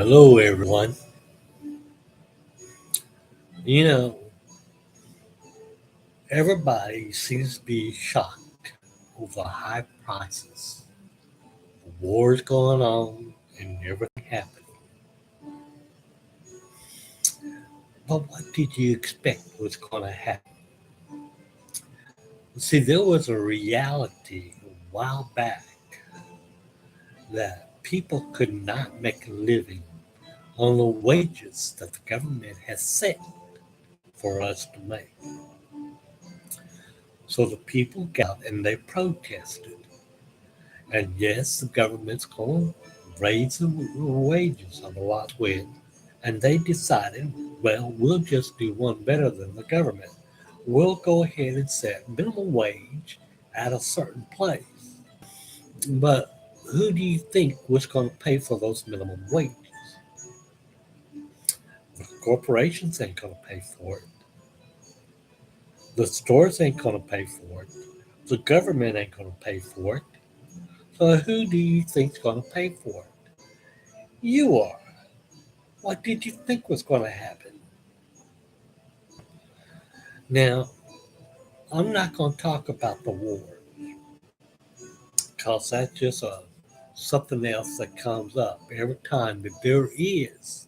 Hello, everyone. You know, everybody seems to be shocked over high prices, wars going on, and everything happening. But what did you expect was going to happen? See, there was a reality a while back that people could not make a living on the wages that the government has set for us to make. So the people got out and they protested. And yes, the government's going to raise the wages of a lot with. And they decided, well, we'll just do one better than the government. We'll go ahead and set minimum wage at a certain place. But who do you think was going to pay for those minimum wages? The corporations ain't going to pay for it. The stores ain't going to pay for it. The government ain't going to pay for it. So who do you think's going to pay for it? You are. What did you think was going to happen? Now, I'm not going to talk about the war because that's just something else that comes up every time that there is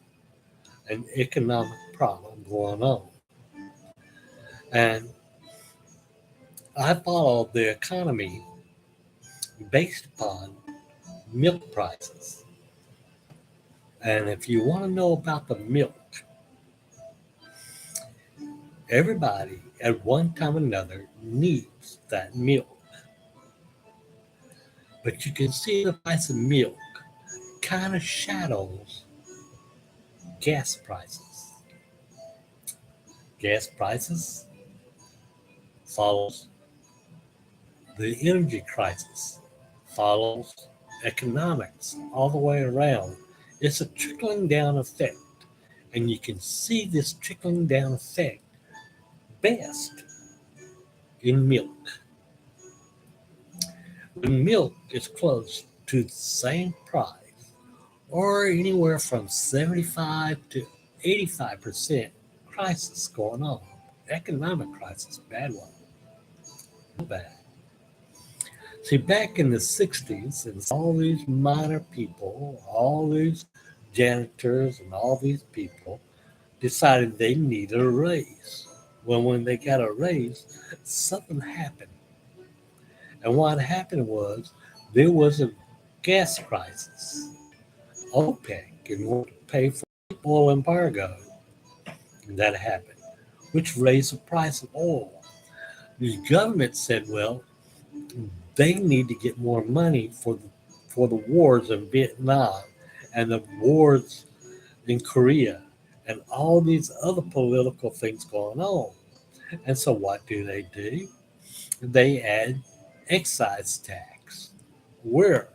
an economic problem going on. And I follow the economy based upon milk prices. And if you want to know about the milk, everybody at one time or another needs that milk. But you can see the price of milk kind of shadows gas prices. Gas prices follows the energy crisis, follows economics all the way around. It's a trickling down effect, and you can see this trickling down effect best in milk. When milk is close to the same price, or anywhere from 75 to 85% crisis going on, economic crisis, bad one, bad. See, back in the 60s, and all these minor people, all these janitors, and all these people decided they needed a raise. Well, when they got a raise, something happened. And what happened was there was a gas crisis. OPEC and wanted to pay for oil embargo. And that happened, which raised the price of oil. The government said, well, they need to get more money for the wars in Vietnam and the wars in Korea and all these other political things going on. And so what do? They add excise tax. Where?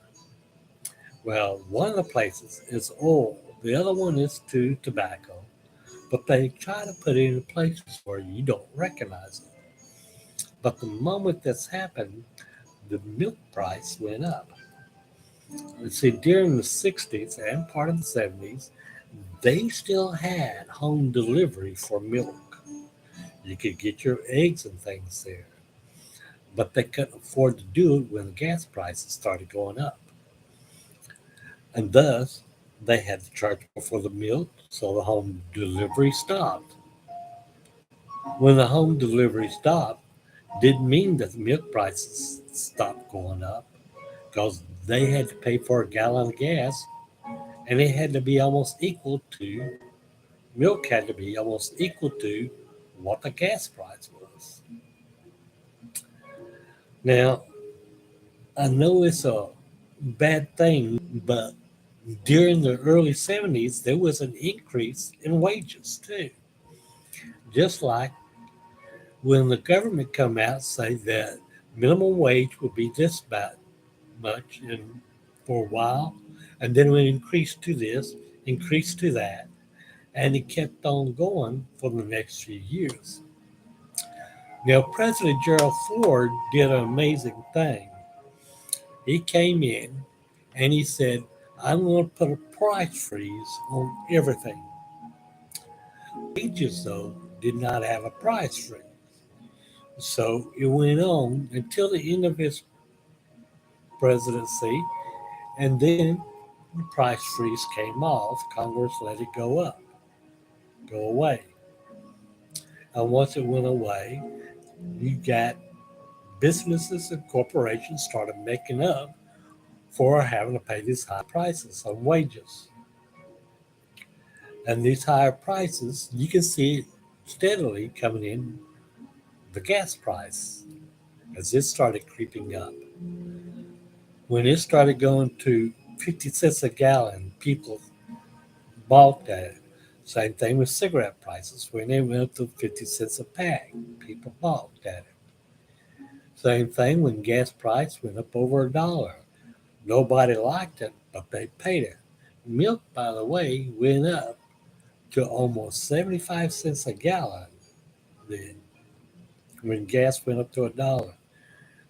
Well, one of the places is oil. The other one is to tobacco. But they try to put it in places where you don't recognize it. But the moment this happened, the milk price went up. You see, during the 60s and part of the 70s, they still had home delivery for milk. You could get your eggs and things there, but they couldn't afford to do it when the gas prices started going up. And thus, they had to charge more for the milk, so the home delivery stopped. When the home delivery stopped, didn't mean that the milk prices stopped going up because they had to pay for a gallon of gas and it had to be almost equal to milk had to be almost equal to what the gas price was. Now, I know it's a bad thing, but during the early 70s, there was an increase in wages too. Just like when the government come out and say that minimum wage will be this about much in, for a while, and then we increased to this, increased to that, and it kept on going for the next few years. Now, President Gerald Ford did an amazing thing. He came in and he said, I'm going to put a price freeze on everything. Wages, though, did not have a price freeze. So it went on until the end of his presidency, and then the price freeze came off. Congress let it go away. And once it went away, you got businesses and corporations started making up for having to pay these high prices on wages. And these higher prices, you can see it steadily coming in the gas price as it started creeping up. When it started going to 50 cents a gallon, people balked at it. Same thing with cigarette prices. When they went up to 50 cents a pack, people balked at it. Same thing when gas price went up over $1. Nobody liked it, but they paid it. Milk, by the way, went up to almost 75 cents a gallon then when gas went up to $1.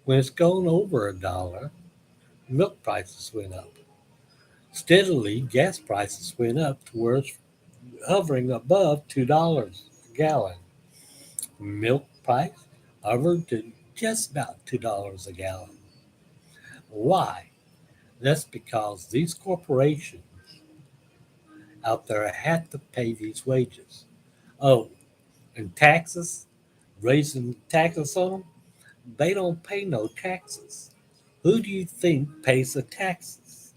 When it's gone over $1, milk prices went up. Steadily, gas prices went up to where it's hovering above $2 a gallon. Milk price hovered to just about $2 a gallon. Why? That's because these corporations out there have to pay these wages. Oh, and taxes, raising taxes on them, they don't pay no taxes. Who do you think pays the taxes?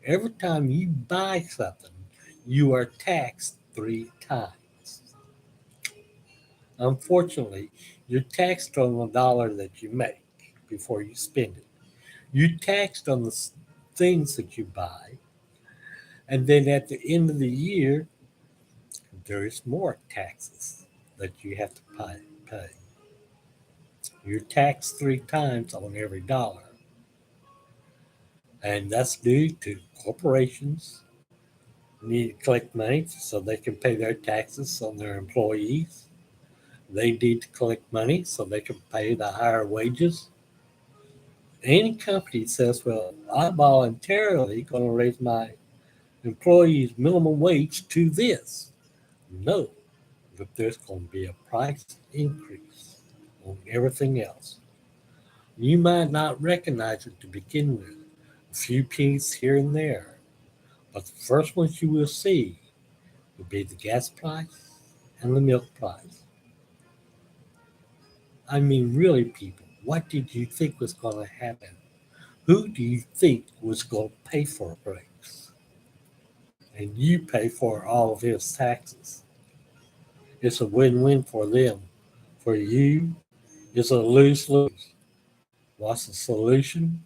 Every time you buy something, you are taxed 3 times. Unfortunately, you're taxed on the dollar that you make before you spend it. You're taxed on the things that you buy, and then at the end of the year, there is more taxes that you have to pay. You're taxed 3 times on every dollar, and that's due to corporations need to collect money so they can pay their taxes on their employees. They need to collect money so they can pay the higher wages. Any company says, well, I'm voluntarily going to raise my employees' minimum wage to this. No, but there's going to be a price increase on everything else. You might not recognize it to begin with, a few pennies here and there, but the first ones you will see will be the gas price and the milk price. I mean, really, people, what did you think was going to happen? Who do you think was going to pay for breaks? And you pay for all of his taxes. It's a win-win for them. For you, it's a lose-lose. What's the solution?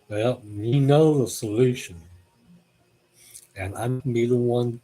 Well, you know the solution, and I'm going to be the one.